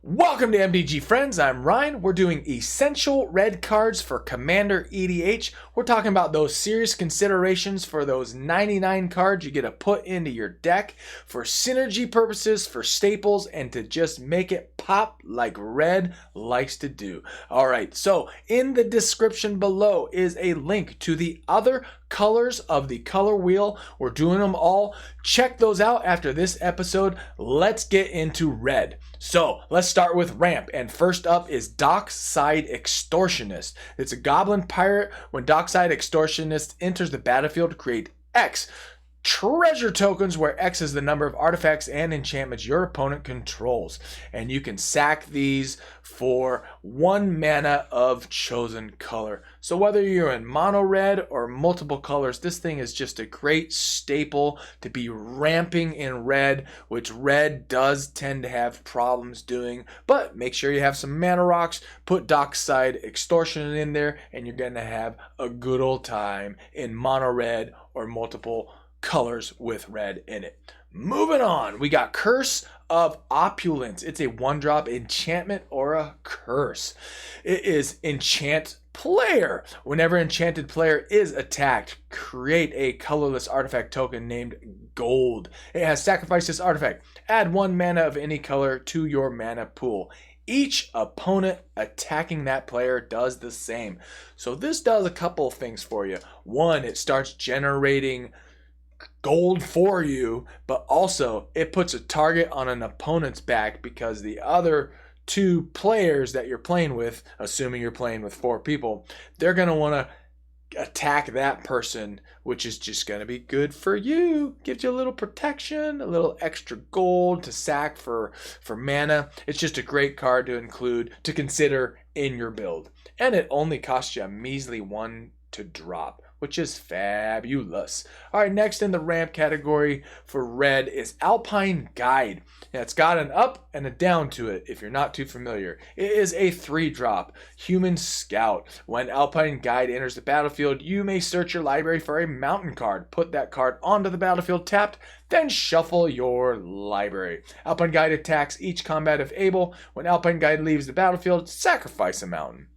Welcome to MTG Friends, I'm Ryan. We're doing essential red cards for Commander EDH. We're talking about those serious considerations for those 99 cards you get to put into your deck for synergy purposes, for staples, and to just make it pop like red likes to do. Alright, so in the description below is a link to the other colors of the color wheel. We're doing them all. Check those out after this episode. Let's get into red. So let's start with ramp, and first up is Dockside Extortionist. It's a goblin pirate. When Dockside Extortionist enters the battlefield, create X treasure tokens, where X is the number of artifacts and enchantments your opponent controls, and you can sack these for 1 mana of chosen color. So whether you're in mono red or multiple colors, this thing is just a great staple to be ramping in red, which red does tend to have problems doing. But make sure you have some mana rocks, put Dockside Extortion in there, and you're gonna have a good old time in mono red or multiple colors with red in it. Moving on, we got Curse of Opulence. It's a 1-drop enchantment or a curse. It is enchant player. Whenever enchanted player is attacked, create a colorless artifact token named Gold. It has sacrificed this artifact. Add 1 mana of any color to your mana pool. Each opponent attacking that player does the same. So this does a couple of things for you. One, it starts generating gold for you, but also it puts a target on an opponent's back, because the other 2 players that you're playing with, assuming you're playing with 4 people, they're going to want to attack that person, which is just going to be good for you. Gives you a little protection, a little extra gold to sack for mana. It's just a great card to consider in your build, and it only costs you a measly 1 to drop, which is fabulous. All right, next in the ramp category for red is Alpine Guide. Now, it's got an up and a down to it if you're not too familiar. It is a 3-drop human scout. When Alpine Guide enters the battlefield, you may search your library for a mountain card. Put that card onto the battlefield tapped, then shuffle your library. Alpine Guide attacks each combat if able. When Alpine Guide leaves the battlefield, sacrifice a mountain.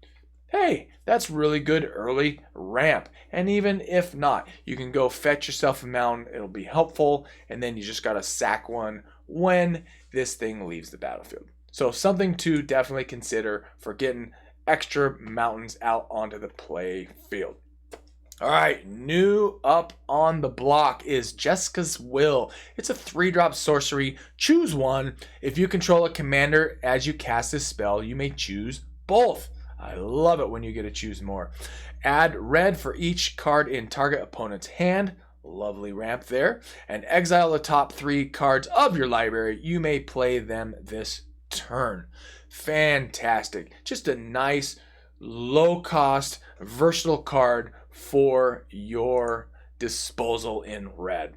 Hey, that's really good early ramp. And even if not, you can go fetch yourself a mountain. It'll be helpful. And then you just got to sack one when this thing leaves the battlefield. So something to definitely consider for getting extra mountains out onto the play field. All right, new up on the block is Jessica's Will. It's a 3-drop sorcery. Choose one. If you control a commander as you cast this spell, you may choose both. I love it when you get to choose more. Add red for each card in target opponent's hand. Lovely ramp there. And exile the top 3 cards of your library. You may play them this turn. Fantastic. Just a nice, low-cost, versatile card for your disposal in red.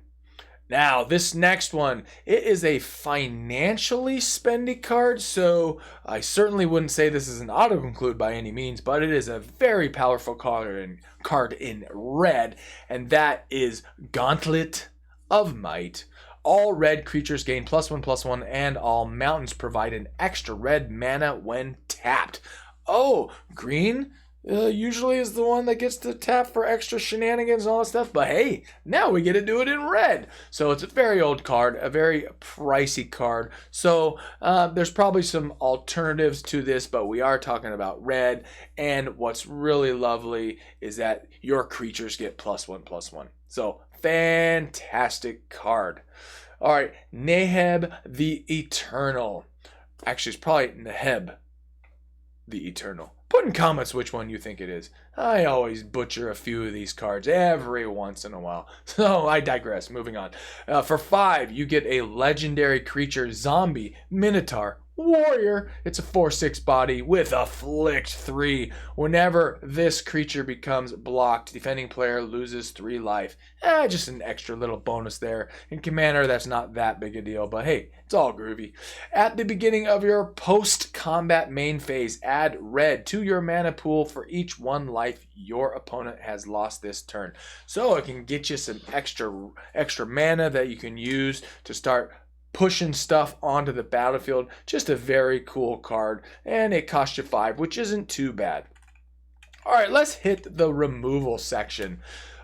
Now, this next one, it is a financially spendy card, so I certainly wouldn't say this is an auto-conclude by any means, but it is a very powerful card in red, and that is Gauntlet of Might. All red creatures gain +1/+1, and all mountains provide an extra red mana when tapped. Oh, green usually is the one that gets to tap for extra shenanigans and all that stuff, but hey, now we get to do it in red. So it's a very old card, a very pricey card. So there's probably some alternatives to this, but we are talking about red, and what's really lovely is that your creatures get +1/+1. So fantastic card. All right, Neheb the Eternal. Actually, it's probably Neheb the Eternal. Put in comments which one you think it is. I always butcher a few of these cards every once in a while. So I digress. Moving on. For 5, you get a legendary creature, Zombie Minotaur Warrior. It's a 4/6 body with Afflict 3. Whenever this creature becomes blocked, defending player loses 3 life. Just an extra little bonus there. In Commander, that's not that big a deal, but hey, it's all groovy. At the beginning of your post-combat main phase, add red to your mana pool for each 1 life your opponent has lost this turn. So it can get you some extra mana that you can use to start pushing stuff onto the battlefield. Just a very cool card, and it costs you 5, which isn't too bad. All right, let's hit the removal section.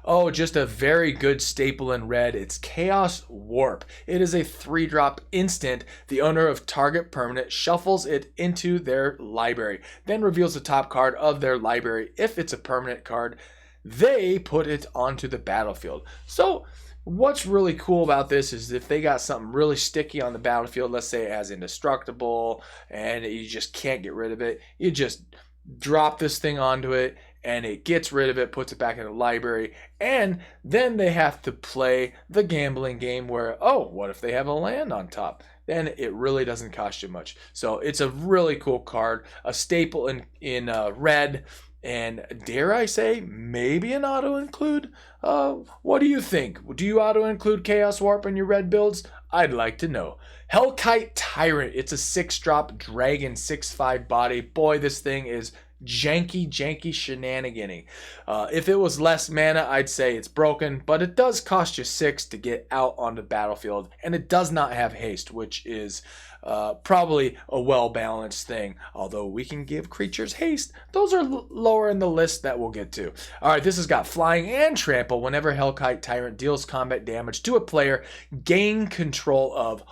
Oh, just a very good staple in red. It's Chaos Warp. It is a 3-drop instant. The owner of target permanent shuffles it into their library, then reveals the top card of their library. If it's a permanent card, they put it onto the battlefield. So what's really cool about this is if they got something really sticky on the battlefield, let's say it has indestructible and you just can't get rid of it, you just drop this thing onto it and it gets rid of it, puts it back in the library, and then they have to play the gambling game where, oh, what if they have a land on top? Then it really doesn't cost you much. So it's a really cool card, a staple in red, and dare I say, maybe an auto-include? What do you think? Do you auto-include Chaos Warp in your red builds? I'd like to know. Hellkite Tyrant. It's a 6-drop dragon, 6/5 body. Boy, this thing is janky shenanigans. If it was less mana, I'd say it's broken, but it does cost you 6 to get out on the battlefield, and it does not have haste, which is probably a well-balanced thing. Although we can give creatures haste, those are lower in the list that we'll get to. All right, this has got flying and trample. Whenever Hellkite Tyrant deals combat damage to a player, gain control of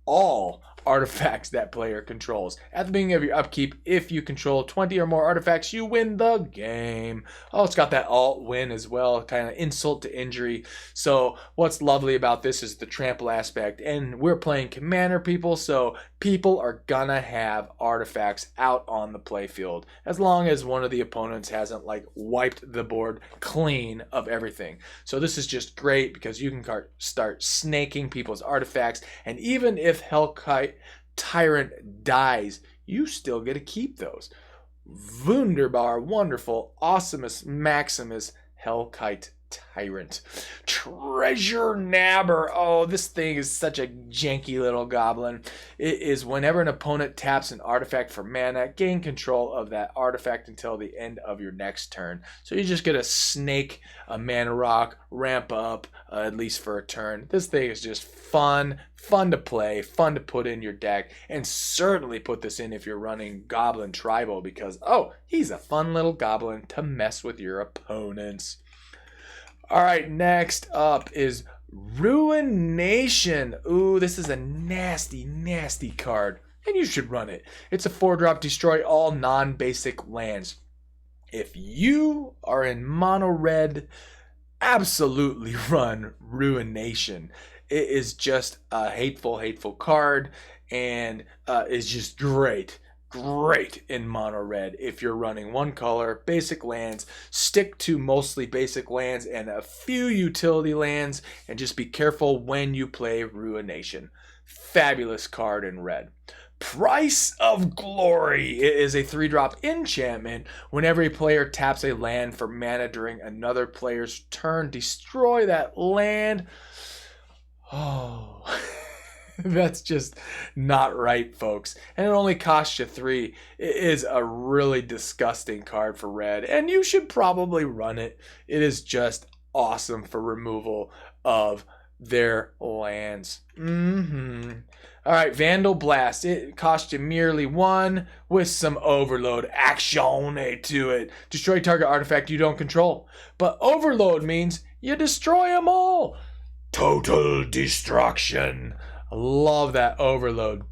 all artifacts that player controls. At the beginning of your upkeep, if you control 20 or more artifacts, you win the game. Oh, it's got that alt win as well, kind of insult to injury. So what's lovely about this is the trample aspect, and we're playing Commander people, so people are gonna have artifacts out on the playfield as long as one of the opponents hasn't like wiped the board clean of everything. So this is just great because you can start snaking people's artifacts, and even if Hellkite Tyrant dies, you still get to keep those. Wunderbar, wonderful, awesomeness, Maximus, Hellkite Tyrant. Treasure Nabber. Oh, this thing is such a janky little goblin. It is whenever an opponent taps an artifact for mana, gain control of that artifact until the end of your next turn. So you just get a snake, a mana rock, ramp up, at least for a turn. This thing is just fun to play, fun to put in your deck, and certainly put this in if you're running Goblin Tribal because, oh, he's a fun little goblin to mess with your opponents. All right, next up is Ruination. Ooh, this is a nasty card, and you should run it. It's a 4-drop, destroy all non-basic lands. If you are in mono red, absolutely run Ruination. It is just a hateful card, and is just great in mono red. If you're running one color, basic lands, stick to mostly basic lands and a few utility lands, and just be careful when you play Ruination. Fabulous card in red. Price of Glory. It is a 3-drop enchantment. Whenever a player taps a land for mana during another player's turn, destroy that land. Oh, that's just not right, folks. And it only costs you 3. It is a really disgusting card for red, and you should probably run it. It is just awesome for removal of their lands. All right, Vandal Blast. It costs you merely 1 with some overload action to it. Destroy target artifact you don't control. But overload means you destroy them all. Total destruction. I love that overload.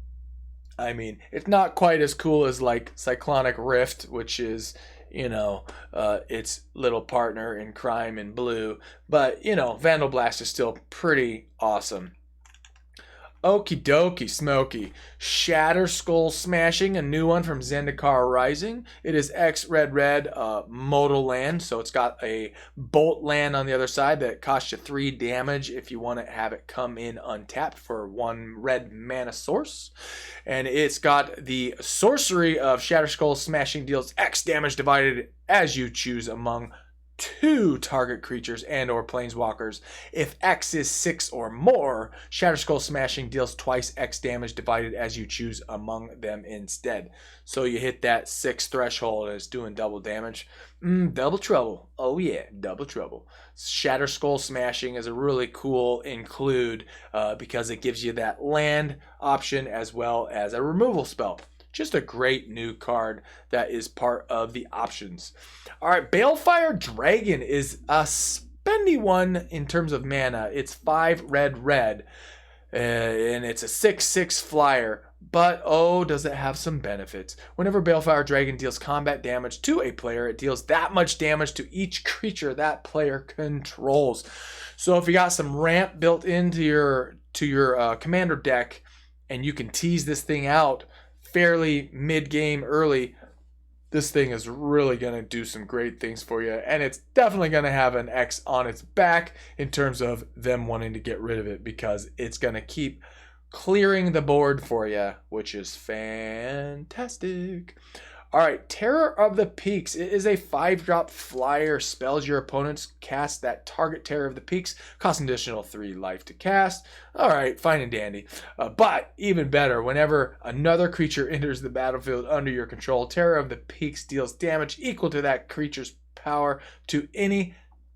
I mean, it's not quite as cool as like Cyclonic Rift, which is, you know, its little partner in crime in blue. But, you know, Vandal Blast is still pretty awesome. Okie dokie, Smokey. Shatter Skull Smashing, a new one from Zendikar Rising. It is X red modal land, so it's got a bolt land on the other side that costs you 3 damage if you want to have it come in untapped for 1 red mana source. And it's got the sorcery of Shatter Skull Smashing, deals X damage divided as you choose among 2 target creatures and or planeswalkers. If X is 6 or more, Shatterskull Smashing deals twice X damage divided as you choose among them instead. So you hit that 6 threshold and it's doing double damage. Double trouble. Oh yeah, double trouble. Shatterskull Smashing is a really cool include because it gives you that land option as well as a removal spell. Just a great new card that is part of the options. All right, Balefire Dragon is a spendy one in terms of mana. It's 5 red, and it's a 6/6 flyer. But oh, does it have some benefits? Whenever Balefire Dragon deals combat damage to a player, it deals that much damage to each creature that player controls. So if you got some ramp built into your commander deck, and you can tease this thing out fairly mid-game early, this thing is really going to do some great things for you. And it's definitely going to have an X on its back in terms of them wanting to get rid of it, because it's going to keep clearing the board for you, which is fantastic. All right, Terror of the Peaks. It is a 5-drop flyer. Spells your opponents cast that target Terror of the Peaks. Costs an additional 3 life to cast. All right, fine and dandy. But even better, whenever another creature enters the battlefield under your control, Terror of the Peaks deals damage equal to that creature's power to any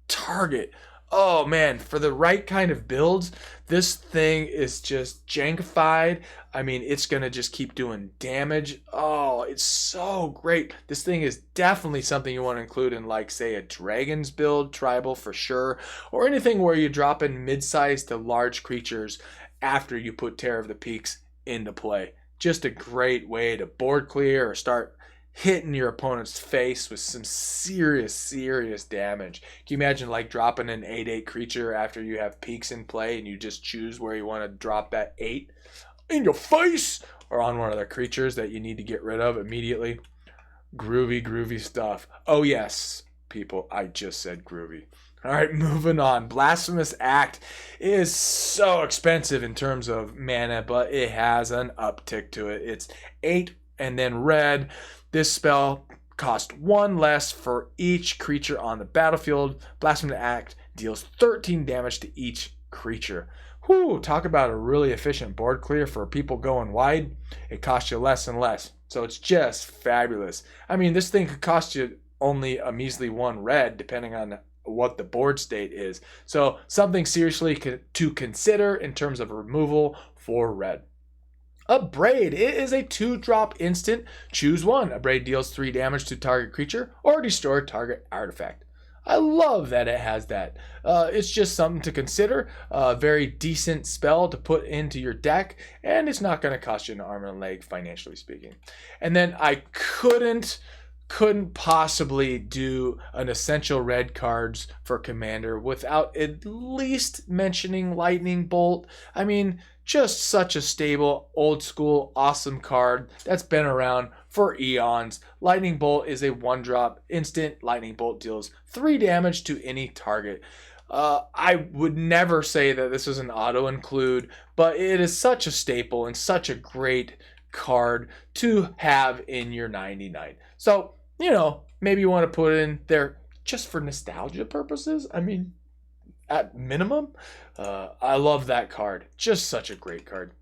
target. Oh man, for the right kind of builds, this thing is just jankified. I mean, it's going to just keep doing damage. Oh, it's so great. This thing is definitely something you want to include in, like, say, a Dragons build, tribal for sure, or anything where you drop in mid-sized to large creatures after you put Terror of the Peaks into play. Just a great way to board clear or start hitting your opponent's face with some serious damage. Can you imagine like dropping an 8/8 creature after you have Peaks in play and you just choose where you want to drop that 8 in your face or on one of the creatures that you need to get rid of immediately? Groovy stuff. Oh yes, people, I just said groovy. All right, moving on. Blasphemous Act is so expensive in terms of mana, but it has an uptick to it. It's 8 and then red. This spell costs 1 less for each creature on the battlefield. Blasphemous Act deals 13 damage to each creature. Whew, talk about a really efficient board clear for people going wide. It costs you less and less. So it's just fabulous. I mean, this thing could cost you only a measly 1 red, depending on what the board state is. So something seriously to consider in terms of removal for red. Abrade. It is a 2-drop instant. Choose one. Abrade deals 3 damage to target creature or destroy target artifact. I love that it has that. It's just something to consider. A very decent spell to put into your deck, and it's not going to cost you an arm and a leg, financially speaking. And then I couldn't possibly do an essential red cards for Commander without at least mentioning Lightning Bolt. I mean, just such a stable, old school, awesome card that's been around for eons. Lightning Bolt is a 1-drop instant. Lightning Bolt deals 3 damage to any target. I would never say that this is an auto include, but it is such a staple and such a great card to have in your 99. So, you know, maybe you want to put it in there just for nostalgia purposes. I mean, at minimum, I love that card. Just such a great card.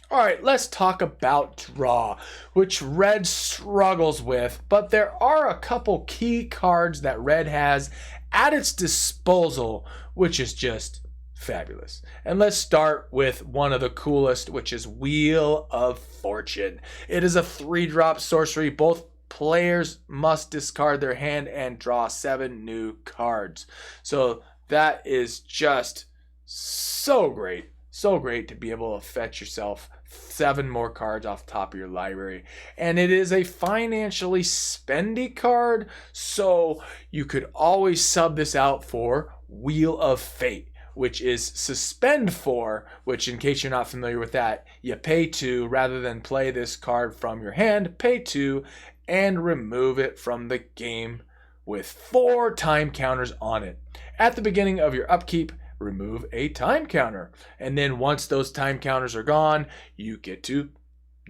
All right, let's talk about draw, which red struggles with, but there are a couple key cards that red has at its disposal, which is just fabulous. And let's start with one of the coolest, which is Wheel of Fortune. It is a 3-drop sorcery. Both players must discard their hand and draw 7 new cards. So that is just so great. So great to be able to fetch yourself 7 more cards off the top of your library. And it is a financially spendy card, so you could always sub this out for Wheel of Fate, which is suspend 4, which, in case you're not familiar with that, you pay 2 rather than play this card from your hand, pay 2 and remove it from the game with 4 time counters on it. At the beginning of your upkeep, remove a time counter. And then once those time counters are gone, you get to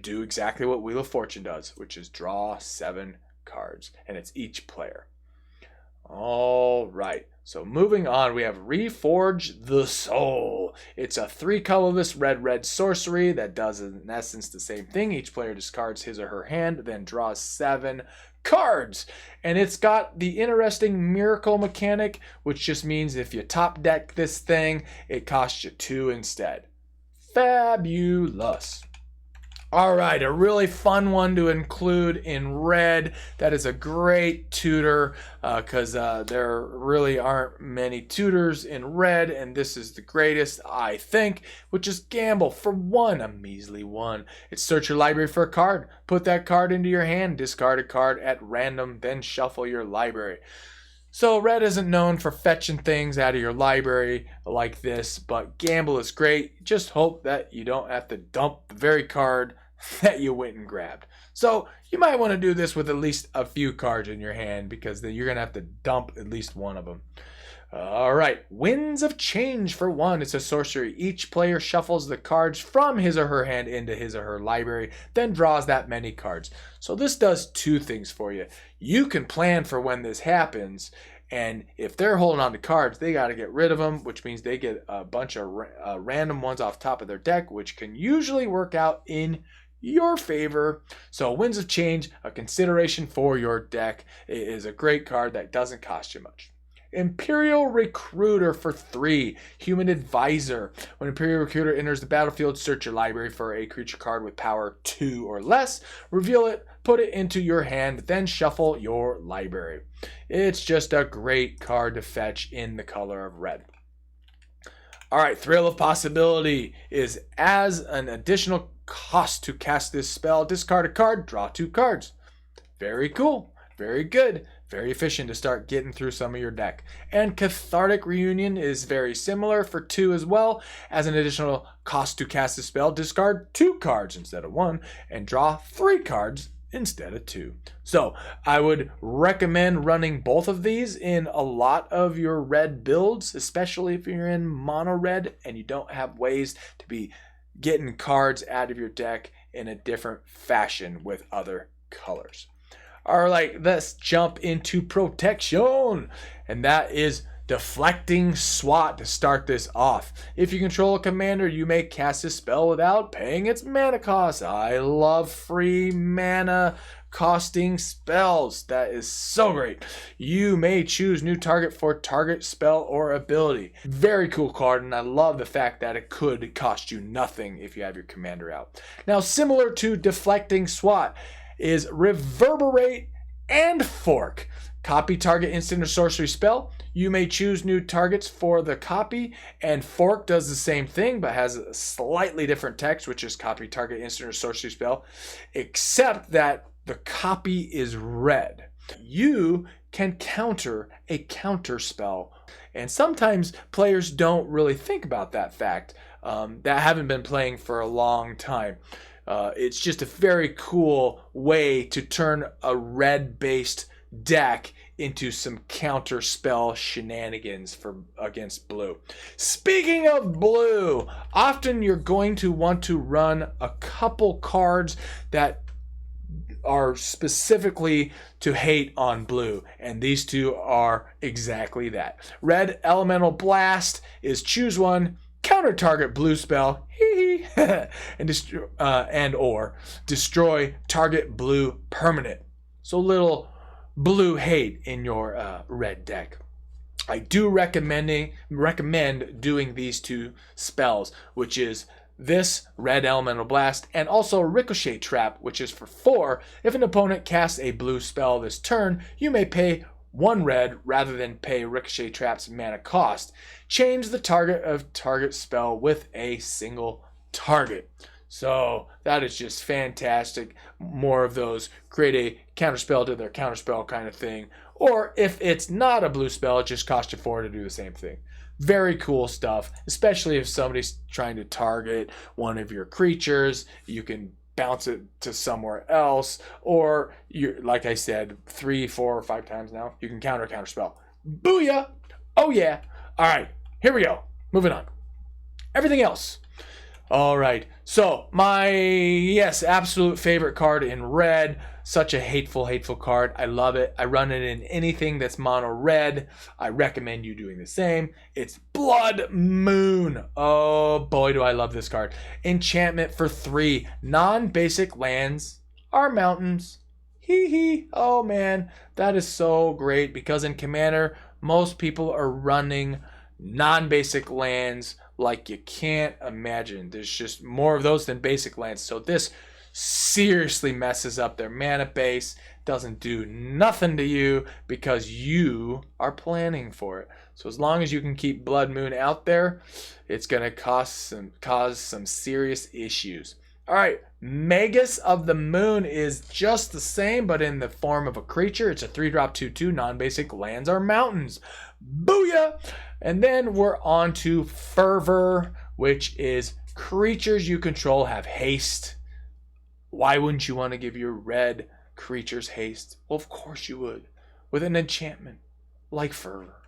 do exactly what Wheel of Fortune does, which is draw 7 cards. And it's each player. All right. So moving on, we have Reforge the Soul. It's a 3-colorless red sorcery that does in essence the same thing. Each player discards his or her hand, then draws 7 cards. And it's got the interesting miracle mechanic, which just means if you top deck this thing, it costs you 2 instead. Fabulous. All right, a really fun one to include in red. That is a great tutor because there really aren't many tutors in red, and this is the greatest, I think, which is Gamble for 1, a measly 1. It's search your library for a card, put that card into your hand, discard a card at random, then shuffle your library. So red isn't known for fetching things out of your library like this, but Gamble is great. Just hope that you don't have to dump the very card that you went and grabbed. So you might want to do this with at least a few cards in your hand because then you're going to have to dump at least one of them. All right, Winds of Change for 1. It's a sorcery. Each player shuffles the cards from his or her hand into his or her library, then draws that many cards. So this does 2 things for you. You can plan for when this happens, and if they're holding on to cards, they got to get rid of them, which means they get a bunch of random ones off top of their deck, which can usually work out in your favor. So Winds of Change, a consideration for your deck. It is a great card that doesn't cost you much. Imperial Recruiter for 3, Human Advisor. When Imperial Recruiter enters the battlefield, search your library for a creature card with power 2 or less, reveal it, put it into your hand, then shuffle your library. It's just a great card to fetch in the color of red. All right, Thrill of Possibility is as an additional cost to cast this spell, discard a card, draw 2 cards. Very cool, very good, very efficient to start getting through some of your deck. And Cathartic Reunion is very similar for 2 as well. As an additional cost to cast this spell, discard 2 cards instead of 1 and draw 3 cards instead of 2. So I would recommend running both of these in a lot of your red builds, especially if you're in mono red and you don't have ways to be getting cards out of your deck in a different fashion with other colors. All right, let's jump into protection, and that is Deflecting Swat to start this off. If you control a commander, you may cast a spell without paying its mana cost. I love free mana costing spells. That is so great. You may choose new target for target spell or ability. Very cool card, and I love the fact that it could cost you nothing if you have your commander out. Now, similar to Deflecting Swat is Reverberate and Fork. Copy target instant or sorcery spell. You may choose new targets for the copy, and Fork does the same thing but has a slightly different text, which is copy target instant or sorcery spell, except that the copy is red. You can counter a counter spell, and sometimes players don't really think about that fact that haven't been playing for a long time. It's just a very cool way to turn a red-based deck into some counter spell shenanigans against blue. Speaking of blue, often you're going to want to run a couple cards that are specifically to hate on blue, and these 2 are exactly that. Red Elemental Blast is choose 1, counter target blue spell, and or destroy target blue permanent. So little blue hate in your red deck. I do recommend doing these 2 spells, which is this Red Elemental Blast and also Ricochet Trap, which is for 4. If an opponent casts a blue spell this turn, you may pay 1 red rather than pay Ricochet Trap's mana cost. Change the target of target spell with a single target. So that is just fantastic. More of those. Create a counterspell to their counterspell kind of thing. Or if it's not a blue spell, it just costs you 4 to do the same thing. Very cool stuff, especially if somebody's trying to target one of your creatures. You can bounce it to somewhere else, or you, like I said, 3, 4, or 5 times now, you can counterspell. Booyah! Oh yeah! All right, here we go. Moving on. Everything else. All right. So my, yes, absolute favorite card in red. Such a hateful, hateful card. I love it. I run it in anything that's mono red. I recommend you doing the same. It's Blood Moon. Oh boy, do I love this card. Enchantment for 3. Non-basic lands are mountains. Hee hee. Oh man, that is so great because in Commander, most people are running non-basic lands like you can't imagine. There's just more of those than basic lands. So this seriously messes up their mana base, doesn't do nothing to you because you are planning for it. So as long as you can keep Blood Moon out there, it's going to cause some serious issues. All right, Magus of the Moon is just the same, but in the form of a creature. It's a 3-drop 2/2 non-basic lands are mountains. Booyah! And then we're on to Fervor, which is creatures you control have haste. Why wouldn't you want to give your red creatures haste? Well, of course you would, with an enchantment like Fervor.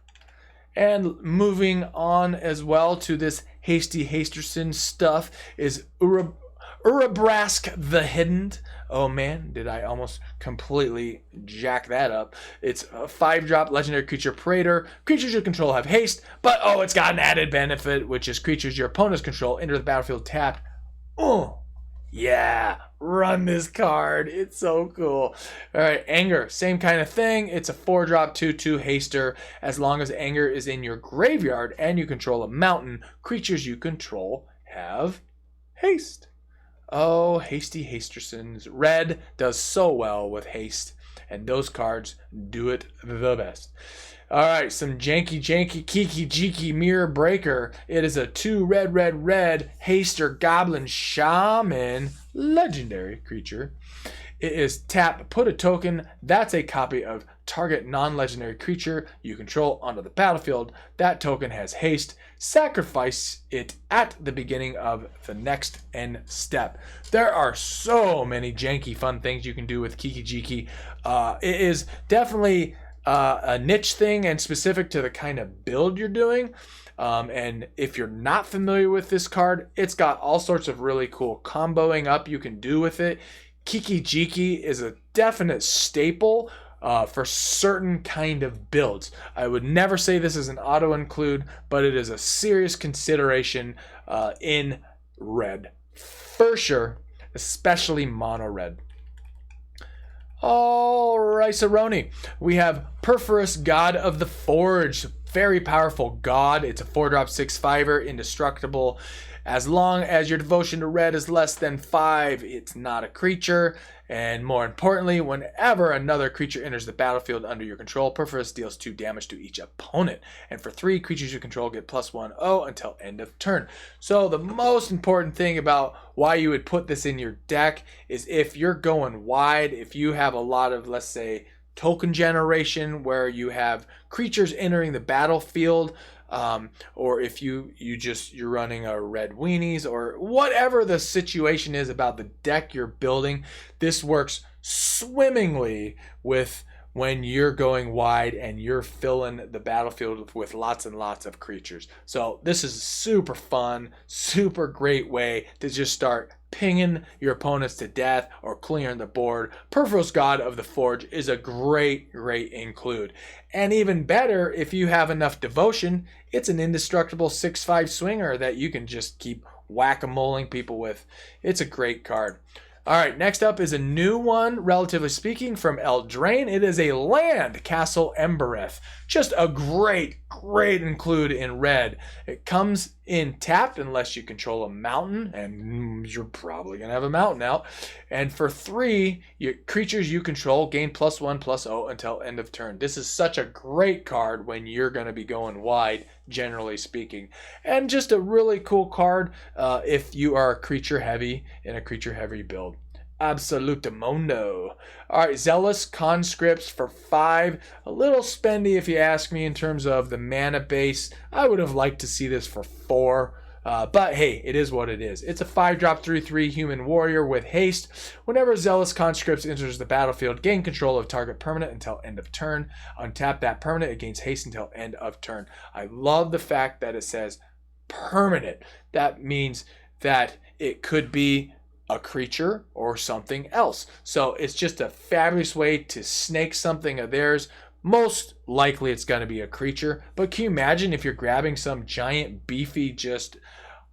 And moving on as well to this Hasty Hasterson stuff is Urabrask the Hidden. Oh man, did I almost completely jack that up. It's a 5-drop legendary creature Praetor. Creatures you control have haste, but oh, it's got an added benefit, which is creatures your opponents control enter the battlefield tapped. Oh, yeah, run this card. It's so cool. All right, Anger, same kind of thing. It's a 4-drop 2/2 haster. As long as Anger is in your graveyard and you control a mountain, creatures you control have haste. Oh, Hasty Hastersons. Red does so well with haste, and those cards do it the best. All right, some janky kiki jiki mirror breaker. It is a 2 red haster goblin shaman legendary creature. It is tap, put a token that's a copy of target non-legendary creature you control onto the battlefield. That token has haste. Sacrifice it at the beginning of the next end step. There are so many janky fun things you can do with Kiki Jiki. It is definitely a niche thing and specific to the kind of build you're doing. And if you're not familiar with this card, it's got all sorts of really cool comboing up you can do with it. Kiki Jiki is a definite staple for certain kind of builds. I would never say this is an auto include, but it is a serious consideration in red. For sure, especially mono red. All right, Saroni. We have Perforous God of the Forge. Very powerful god. It's a 4-drop 6/5er, indestructible. As long as your devotion to red is less than 5, it's not a creature. And more importantly, whenever another creature enters the battlefield under your control, Perforous deals 2 damage to each opponent. And for 3, creatures you control get +1/0 until end of turn. So the most important thing about why you would put this in your deck is if you're going wide, if you have a lot of, let's say, token generation where you have creatures entering the battlefield, or if you're running a red weenies, or whatever the situation is about the deck you're building, this works swimmingly with when you're going wide and you're filling the battlefield with lots and lots of creatures. So this is super fun, super great way to just start pinging your opponents to death or clearing the board. Perforous God of the Forge is a great include. And even better, if you have enough devotion, it's an indestructible 6/5 swinger that you can just keep whack-a-moling people with. It's a great card. All right, next up is a new one, relatively speaking, from Eldraine. It is a land, Castle Embereth. Just a great include in red. It comes in tapped unless you control a mountain, and you're probably going to have a mountain out. And for 3, creatures you control gain +1/+0 until end of turn. This is such a great card when you're going to be going wide, generally speaking. And just a really cool card if you are creature heavy in a creature heavy build. Absolutamundo. All right, Zealous Conscripts for 5. A little spendy if you ask me in terms of the mana base. I would have liked to see this for 4. But hey, it is what it is. It's a 5-drop 3/3 human warrior with haste. Whenever Zealous Conscripts enters the battlefield, gain control of target permanent until end of turn. Untap that permanent, it gains haste until end of turn. I love the fact that it says permanent. That means that it could be a creature or something else. So it's just a fabulous way to snake something of theirs. Most likely it's going to be a creature, but can you imagine if you're grabbing some giant, beefy, just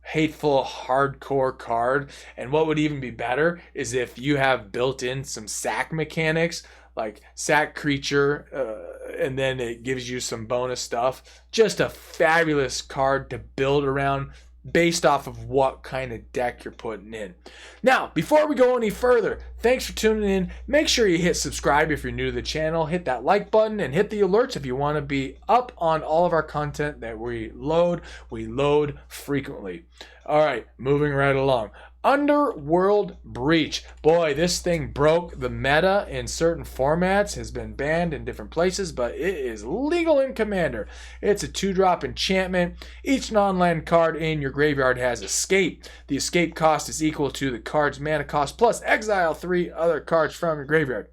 hateful, hardcore card? And what would even be better is if you have built in some sack mechanics, like sack creature, and then it gives you some bonus stuff. Just a fabulous card to build around based off of what kind of deck you're putting in. Now, before we go any further, thanks for tuning in. Make sure you hit subscribe if you're new to the channel. Hit that like button and hit the alerts if you want to be up on all of our content that we load. We load frequently. All right, moving right along. Underworld Breach. Boy, this thing broke the meta in certain formats, has been banned in different places, but it is legal in Commander. It's a 2-drop enchantment. Each non-land card in your graveyard has escape. The escape cost is equal to the card's mana cost plus exile 3 other cards from your graveyard.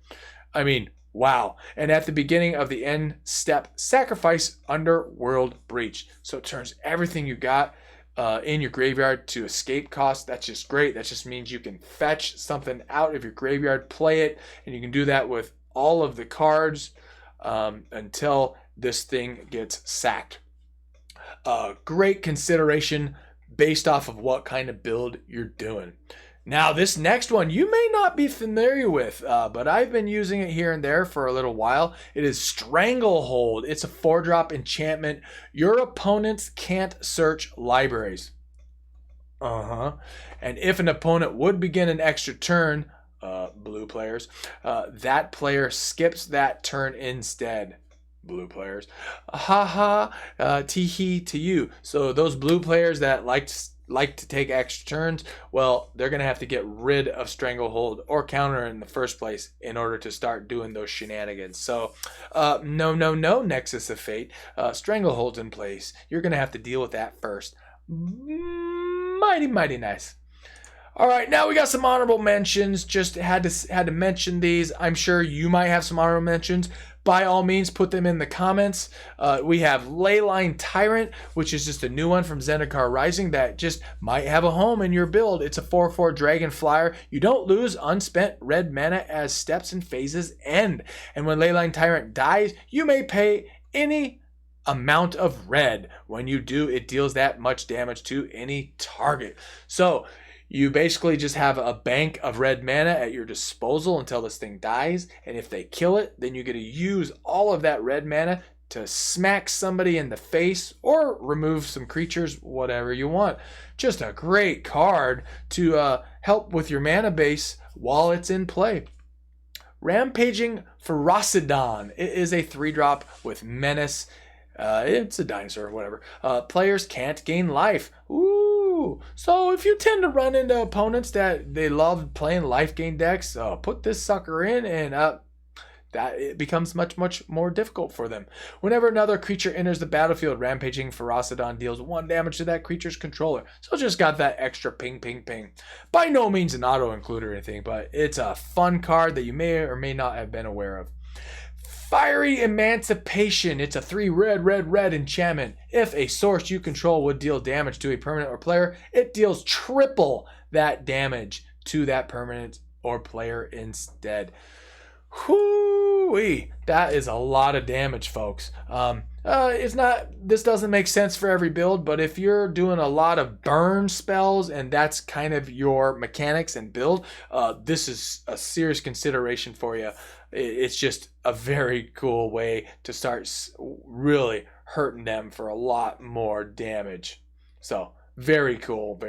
I mean, wow. And at the beginning of the end step, sacrifice Underworld Breach. So it turns everything you got in your graveyard to escape cost. That's just great. That just means you can fetch something out of your graveyard, play it, and you can do that with all of the cards until this thing gets sacked. Great consideration based off of what kind of build you're doing. Now, this next one you may not be familiar with, but I've been using it here and there for a little while. It is Stranglehold. It's a 4-drop enchantment. Your opponents can't search libraries. And if an opponent would begin an extra turn, blue players, that player skips that turn instead. Blue players. Tee-hee to you. So those blue players that like to take extra turns, well, they're going to have to get rid of Stranglehold or counter in the first place in order to start doing those shenanigans. So, no, Nexus of Fate. Stranglehold's in place. You're going to have to deal with that first. Mighty nice. All right, now we got some honorable mentions. Just had to mention these. I'm sure you might have some honorable mentions. By all means, put them in the comments. We have Leyline Tyrant, which is just a new one from Zendikar Rising that just might have a home in your build. It's a 4/4 Dragon Flyer. You don't lose unspent red mana as steps and phases end. And when Leyline Tyrant dies, you may pay any amount of red. When you do, it deals that much damage to any target. So you basically just have a bank of red mana at your disposal until this thing dies. And if they kill it, then you get to use all of that red mana to smack somebody in the face or remove some creatures, whatever you want. Just a great card to help with your mana base while it's in play. Rampaging Ferocidon. It is a 3-drop with Menace. It's a dinosaur, whatever. Players can't gain life. Ooh. So if you tend to run into opponents that they love playing life gain decks, put this sucker in and that it becomes much more difficult for them. Whenever another creature enters the battlefield, Rampaging Ferocidon deals 1 damage to that creature's controller. So it just got that extra ping. By no means an auto include or anything, but it's a fun card that you may or may not have been aware of. Fiery Emancipation. It's a 3 red enchantment. If a source you control would deal damage to a permanent or player, it deals triple that damage to that permanent or player instead. Whoo-wee. That is a lot of damage, folks. This doesn't make sense for every build, but if you're doing a lot of burn spells and that's kind of your mechanics and build, this is a serious consideration for you. It's just a very cool way to start really hurting them for a lot more damage. So, very cool.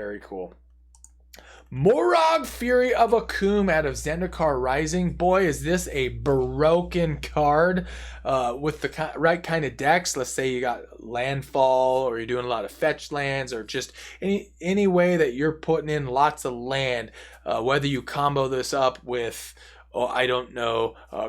Morog Fury of Akum out of Zendikar Rising. Boy, is this a broken card with the right kind of decks. Let's say you got landfall or you're doing a lot of fetch lands or just any way that you're putting in lots of land, whether you combo this up with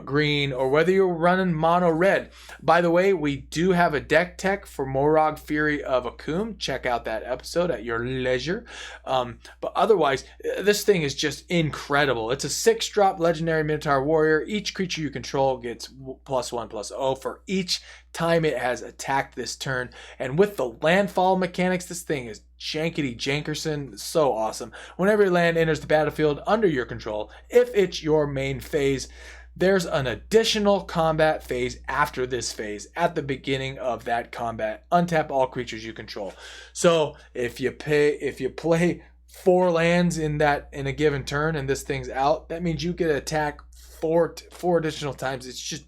green, or whether you're running mono red. By the way, we do have a deck tech for Morog Fury of Akum. Check out that episode at your leisure. But otherwise, this thing is just incredible. It's a 6-drop legendary Minotaur warrior. Each creature you control gets +1/+0 for each time it has attacked this turn. And with the landfall mechanics, this thing is jankety jankerson, so awesome. Whenever your land enters the battlefield under your control, if it's your main phase, there's an additional combat phase after this phase. At the beginning of that combat, untap all creatures you control. So if you play 4 lands in a given turn and this thing's out, that means you get to attack four additional times. It's just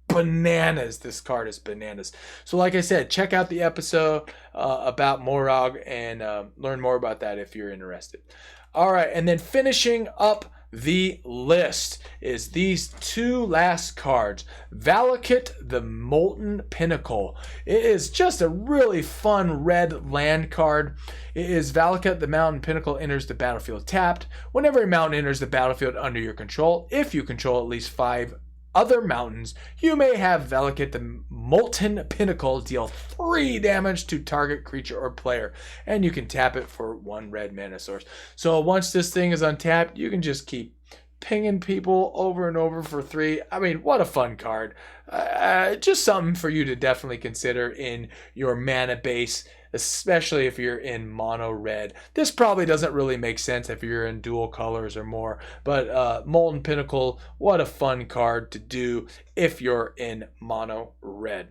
bananas. This card is bananas. So like I said, check out the episode about Morog and learn more about that if you're interested. All right, and then finishing up the list is these 2 last cards. Valakut, the Molten Pinnacle. It is just a really fun red land card. It is Valakut, the Mountain Pinnacle enters the battlefield tapped. Whenever a mountain enters the battlefield under your control, if you control at least 5 other mountains, you may have Valakut, the Molten Pinnacle, deal 3 damage to target creature or player, and you can tap it for 1 red mana source. So once this thing is untapped, you can just keep pinging people over and over for 3. I mean, what a fun card. Just something for you to definitely consider in your mana base, especially if you're in mono red. This probably doesn't really make sense if you're in dual colors or more, but Molten Pinnacle, what a fun card to do if you're in mono red.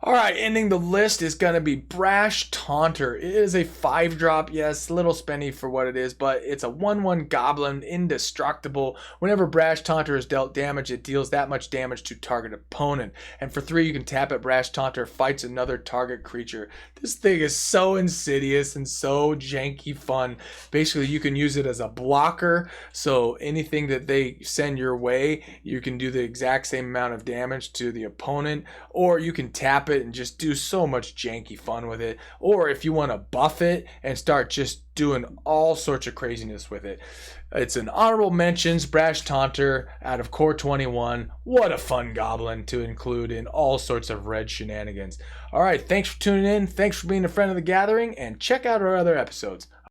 All right, ending the list is going to be Brash Taunter. It is a 5-drop, yes, a little spendy for what it is, but it's a 1/1 goblin, indestructible. Whenever Brash Taunter is dealt damage, it deals that much damage to target opponent. And for 3, you can tap it. Brash Taunter fights another target creature. This thing is so insidious and so janky fun. Basically, you can use it as a blocker, so anything that they send your way, you can do the exact same amount of damage to the opponent, or you can tap it and just do so much janky fun with it. Or if you want to buff it and start just doing all sorts of craziness with it. It's an honorable mentions, Brash Taunter out of Core 21. What a fun goblin to include in all sorts of red shenanigans. All right, thanks for tuning in. Thanks for being a friend of the gathering, and check out our other episodes.